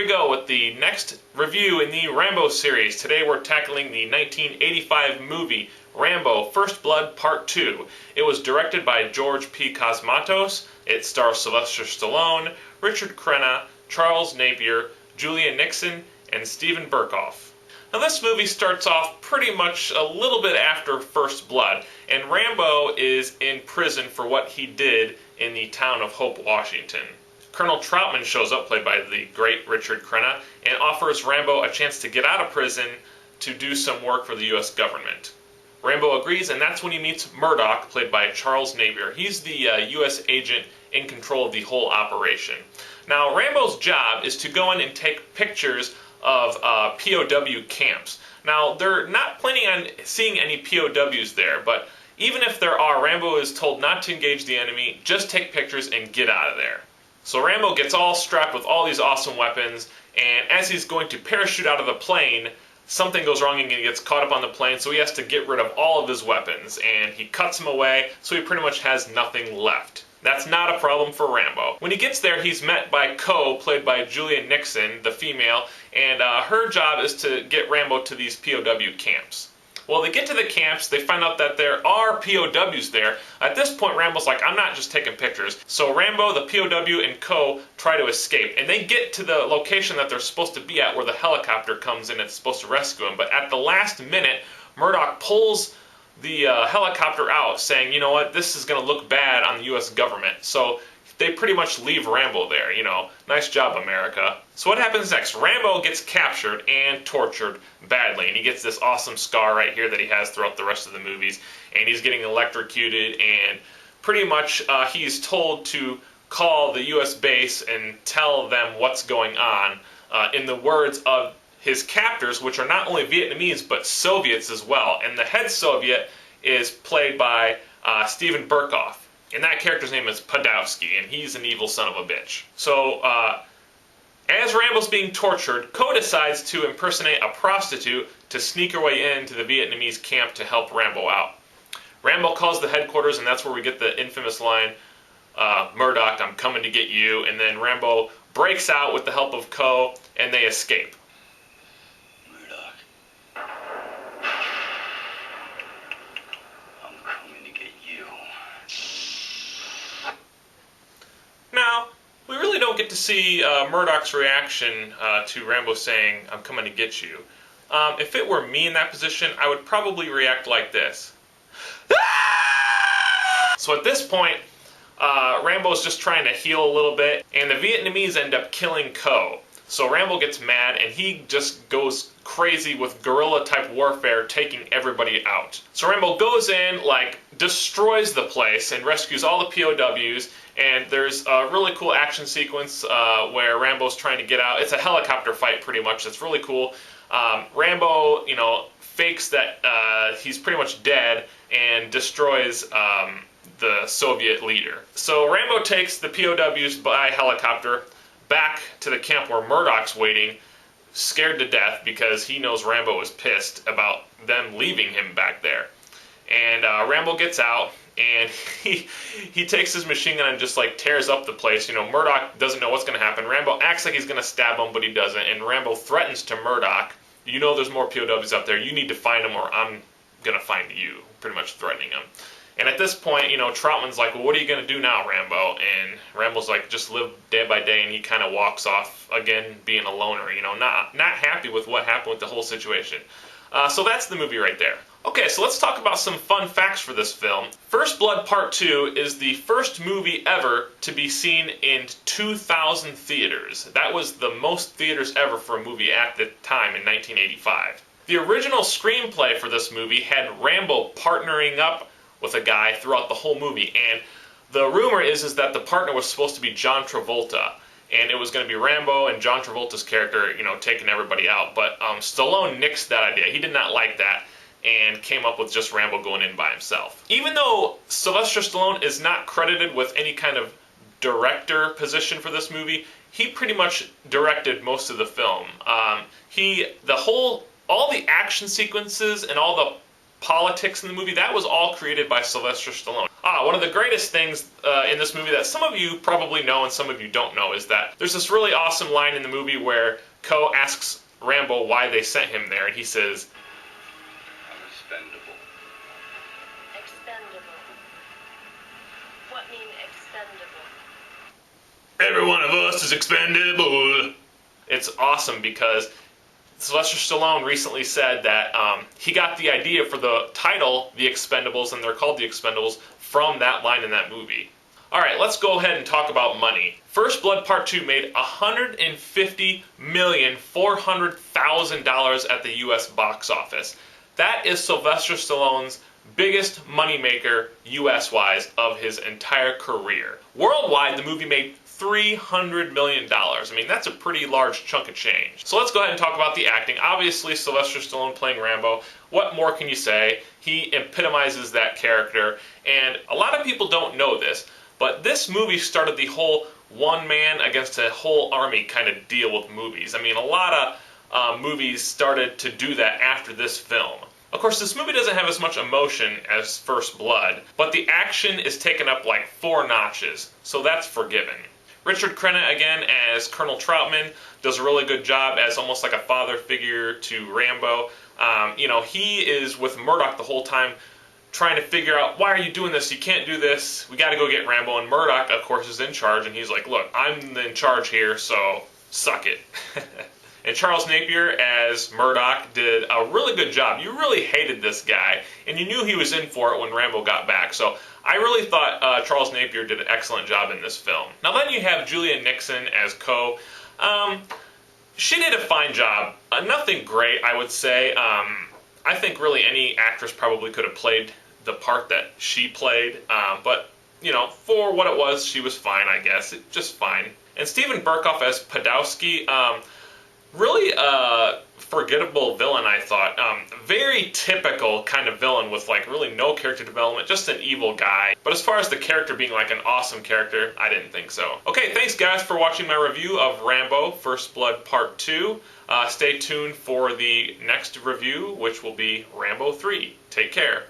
we go with the next review in the Rambo series. Today we're tackling the 1985 movie Rambo: First Blood Part 2. It was directed by George P. Cosmatos. It stars Sylvester Stallone, Richard Crenna, Charles Napier, Julia Nixon, and Steven Berkoff. Now this movie starts off pretty much a little bit after First Blood, and Rambo is in prison for what he did in the town of Hope, Washington. Colonel Troutman shows up, played by the great Richard Crenna, and offers Rambo a chance to get out of prison to do some work for the U.S. government. Rambo agrees, and that's when he meets Murdoch, played by Charles Napier. He's the U.S. agent in control of the whole operation. Now, Rambo's job is to go in and take pictures of POW camps. Now, they're not planning on seeing any POWs there, but even if there are, Rambo is told not to engage the enemy, just take pictures and get out of there. So Rambo gets all strapped with all these awesome weapons, and as he's going to parachute out of the plane, something goes wrong and he gets caught up on the plane, so he has to get rid of all of his weapons, and he cuts them away, so he pretty much has nothing left. That's not a problem for Rambo. When he gets there, he's met by Co, played by Julia Nixon, the female, and her job is to get Rambo to these POW camps. Well, they get to the camps, they find out that there are POWs there. At this point, Rambo's like, I'm not just taking pictures. So Rambo, the POW, and Co try to escape. And they get to the location that they're supposed to be at, where the helicopter comes in and it's supposed to rescue them. But at the last minute, Murdoch pulls the helicopter out, saying, you know what, this is going to look bad on the U.S. government. So they pretty much leave Rambo there, you know. Nice job, America. So what happens next? Rambo gets captured and tortured badly, and he gets this awesome scar right here that he has throughout the rest of the movies, and he's getting electrocuted, and pretty much he's told to call the U.S. base and tell them what's going on, in the words of his captors, which are not only Vietnamese, but Soviets as well. And the head Soviet is played by Steven Berkoff. And that character's name is Podolsky, and he's an evil son of a bitch. So, as Rambo's being tortured, Co decides to impersonate a prostitute to sneak her way into the Vietnamese camp to help Rambo out. Rambo calls the headquarters, and that's where we get the infamous line, Murdoch, I'm coming to get you. And then Rambo breaks out with the help of Co, and they escape. Now, we really don't get to see Murdoch's reaction to Rambo saying, I'm coming to get you. If it were me in that position, I would probably react like this. So at this point, Rambo's just trying to heal a little bit, and the Vietnamese end up killing Co. So Rambo gets mad, and he just goes crazy with guerrilla-type warfare, taking everybody out. So Rambo goes in, like, destroys the place, and rescues all the POWs, and there's a really cool action sequence where Rambo's trying to get out. It's a helicopter fight, pretty much. It's really cool. Rambo, you know, fakes that he's pretty much dead and destroys the Soviet leader. So Rambo takes the POWs by helicopter back to the camp where Murdoch's waiting, scared to death because he knows Rambo is pissed about them leaving him back there. And Rambo gets out, and he takes his machine gun and just like tears up the place. You know, Murdoch doesn't know what's going to happen. Rambo acts like he's going to stab him, but he doesn't. And Rambo threatens to Murdoch, you know there's more POWs out there. You need to find them or I'm going to find you. Pretty much threatening him. And at this point, you know, Troutman's like, well, what are you going to do now, Rambo? And Rambo's like, just live day by day, and he kind of walks off, again, being a loner, you know, not happy with what happened with the whole situation. So that's the movie right there. Okay, so let's talk about some fun facts for this film. First Blood Part 2 is the first movie ever to be seen in 2,000 theaters. That was the most theaters ever for a movie at the time in 1985. The original screenplay for this movie had Rambo partnering up with a guy throughout the whole movie, and the rumor is that the partner was supposed to be John Travolta, and it was going to be Rambo and John Travolta's character, you know, taking everybody out, but Stallone nixed that idea. He did not like that, and came up with just Rambo going in by himself. Even though Sylvester Stallone is not credited with any kind of director position for this movie, he pretty much directed most of the film. All the action sequences and all the politics in the movie, that was all created by Sylvester Stallone. One of the greatest things in this movie that some of you probably know and some of you don't know is that there's this really awesome line in the movie where Co asks Rambo why they sent him there, and he says, I'm expendable. Expendable. What mean expendable? every one of us is expendable. It's awesome because Sylvester Stallone recently said that he got the idea for the title, The Expendables, and they're called The Expendables, from that line in that movie. Alright, let's go ahead and talk about money. First Blood Part 2 made $150,400,000 at the US box office. That is Sylvester Stallone's biggest moneymaker, US-wise, of his entire career. Worldwide, the movie made $300 million. I mean, that's a pretty large chunk of change. So let's go ahead and talk about the acting. Obviously, Sylvester Stallone playing Rambo. What more can you say? He epitomizes that character, and a lot of people don't know this, but this movie started the whole one man against a whole army kind of deal with movies. I mean, a lot of movies started to do that after this film. Of course, this movie doesn't have as much emotion as First Blood, but the action is taken up like 4 notches, so that's forgiven. Richard Crenna, again, as Colonel Troutman, does a really good job as almost like a father figure to Rambo. He is with Murdoch the whole time, trying to figure out, why are you doing this? You can't do this. We got to go get Rambo. And Murdoch, of course, is in charge, and he's like, look, I'm in charge here, so suck it. And Charles Napier as Murdoch did a really good job. You really hated this guy, and you knew he was in for it when Rambo got back. So I really thought Charles Napier did an excellent job in this film. Now then you have Julia Nixon as Co. She did a fine job. Nothing great, I would say. I think really any actress probably could have played the part that she played. But, for what it was, she was fine, I guess. Just fine. And Steven Berkoff as Podolsky, really forgettable villain, I thought. Very typical kind of villain with like really no character development, just an evil guy. But as far as the character being like an awesome character, I didn't think so. Okay, thanks guys for watching my review of Rambo First Blood Part 2. Stay tuned for the next review, which will be Rambo 3. Take care.